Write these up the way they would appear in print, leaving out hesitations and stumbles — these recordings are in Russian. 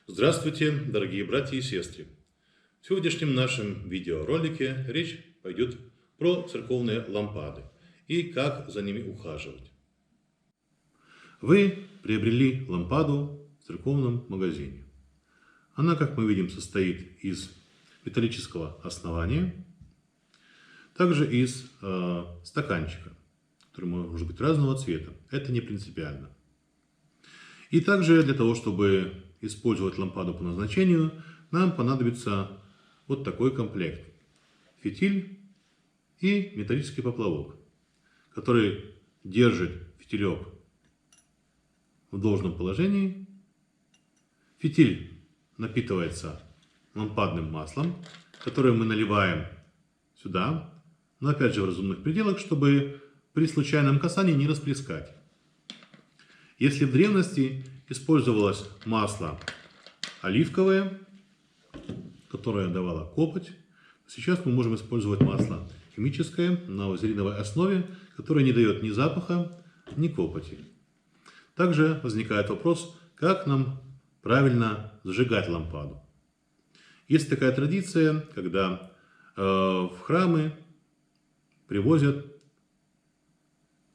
Здравствуйте, дорогие братья и сестры! В сегодняшнем нашем видеоролике речь пойдет про церковные лампады и как за ними ухаживать. Вы приобрели лампаду в церковном магазине. Она, как мы видим, состоит из металлического основания, также из стаканчика, который может быть разного цвета. Это не принципиально. И также для того, чтобы использовать лампаду по назначению, нам понадобится вот такой комплект. Фитиль и металлический поплавок, который держит фитилек в должном положении. Фитиль напитывается лампадным маслом, которое мы наливаем сюда, но опять же в разумных пределах, чтобы при случайном касании не расплескать. Если в древности использовалось масло оливковое, которое давало копоть, сейчас мы можем использовать масло химическое на вазелиновой основе, которое не дает ни запаха, ни копоти. Также возникает вопрос, как нам правильно зажигать лампаду. Есть такая традиция, когда в храмы привозят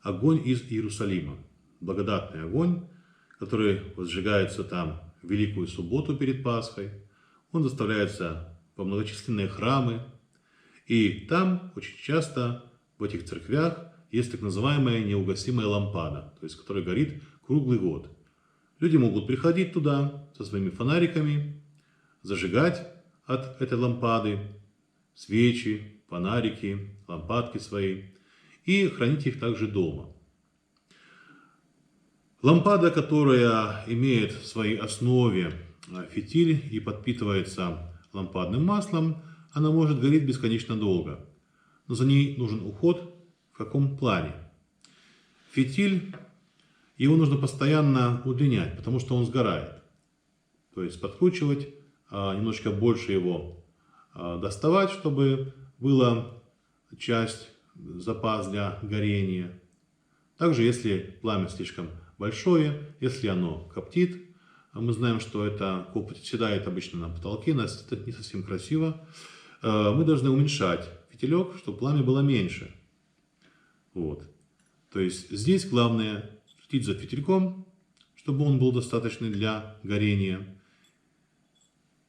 огонь из Иерусалима. Благодатный огонь, который возжигается там в Великую Субботу перед Пасхой. Он доставляется во многочисленные храмы. И там очень часто в этих церквях есть так называемая неугасимая лампада, то есть которая горит круглый год. Люди могут приходить туда со своими фонариками, зажигать от этой лампады свечи, фонарики, лампадки свои и хранить их также дома. Лампада, которая имеет в своей основе фитиль и подпитывается лампадным маслом, она может гореть бесконечно долго. Но за ней нужен уход в каком плане? Фитиль, его нужно постоянно удлинять, потому что он сгорает. То есть подкручивать, немножко больше его доставать, чтобы была часть, запас для горения. Также, если пламя слишком большое, если оно коптит, мы знаем, что это копоть седает обычно на потолке, это не совсем красиво, мы должны уменьшать фитилек, чтобы пламя было меньше. Вот. То есть здесь главное следить за фитильком, чтобы он был достаточный для горения,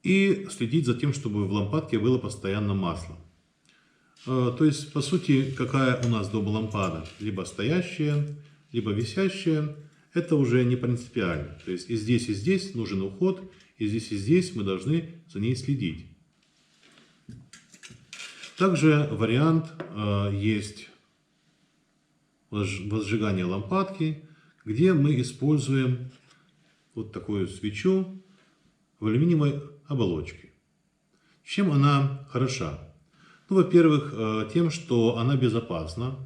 и следить за тем, чтобы в лампадке было постоянно масло. То есть, по сути, какая у нас дома лампада? Либо стоящая, либо висящая. Это уже не принципиально. То есть и здесь нужен уход, и здесь мы должны за ней следить. Также вариант есть возжигание лампадки, где мы используем вот такую свечу в алюминиевой оболочке. Чем она хороша? Ну, во-первых, тем, что она безопасна.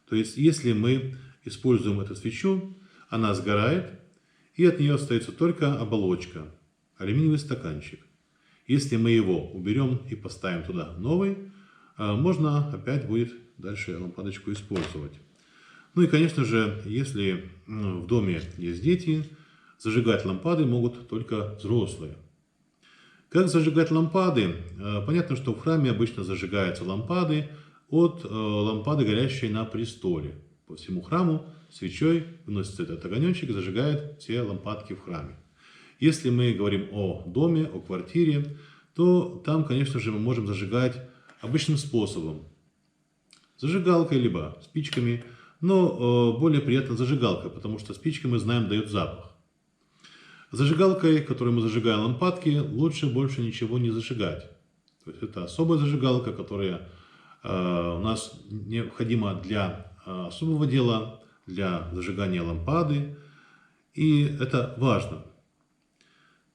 То есть, если мы используем эту свечу, она сгорает, и от нее остается только оболочка, алюминиевый стаканчик. Если мы его уберем и поставим туда новый, можно опять будет дальше лампадочку использовать. Ну и, конечно же, если в доме есть дети, зажигать лампады могут только взрослые. Как зажигать лампады? Понятно, что в храме обычно зажигаются лампады от лампады, горящей на престоле. По всему храму свечой выносится этот огонечек и зажигает все лампадки в храме. Если мы говорим о доме, о квартире, то там, конечно же, мы можем зажигать обычным способом. Зажигалкой, либо спичками, но более приятно зажигалка, потому что спичка, мы знаем, дает запах. Зажигалкой, которой мы зажигаем лампадки, лучше больше ничего не зажигать. То есть это особая зажигалка, которая у нас необходима для особого дела, для зажигания лампады. И это важно.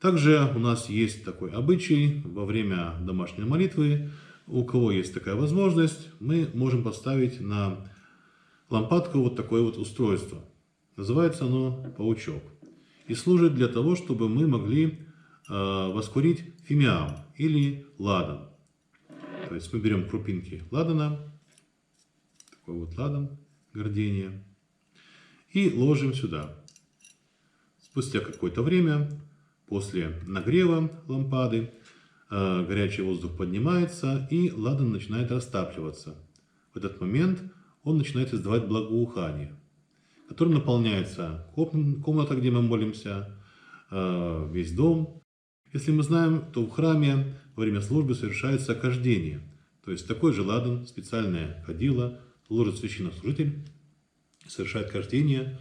Также у нас есть такой обычай во время домашней молитвы. У кого есть такая возможность, мы можем поставить на лампадку вот такое вот устройство. Называется оно паучок. И служит для того, чтобы мы могли воскурить фимиам или ладан. То есть мы берем крупинки ладана, такой вот ладан, гордения, и ложим сюда. Спустя какое-то время После нагрева лампады горячий воздух поднимается, и ладан начинает растапливаться. В этот момент он начинает издавать благоухание, которым наполняется комната, где мы молимся, весь дом. Если мы знаем, то в храме во время службы совершается кождение. То есть такой же ладан, специальное кадило, ложит священнослужитель, совершает кождение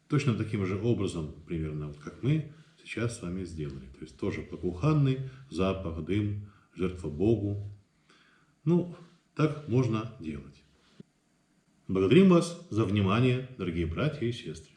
точно таким же образом, примерно, вот как мы сейчас с вами сделали. То есть тоже благоуханный запах, дым, жертва Богу. Ну, так можно делать. Благодарим вас за внимание, дорогие братья и сестры.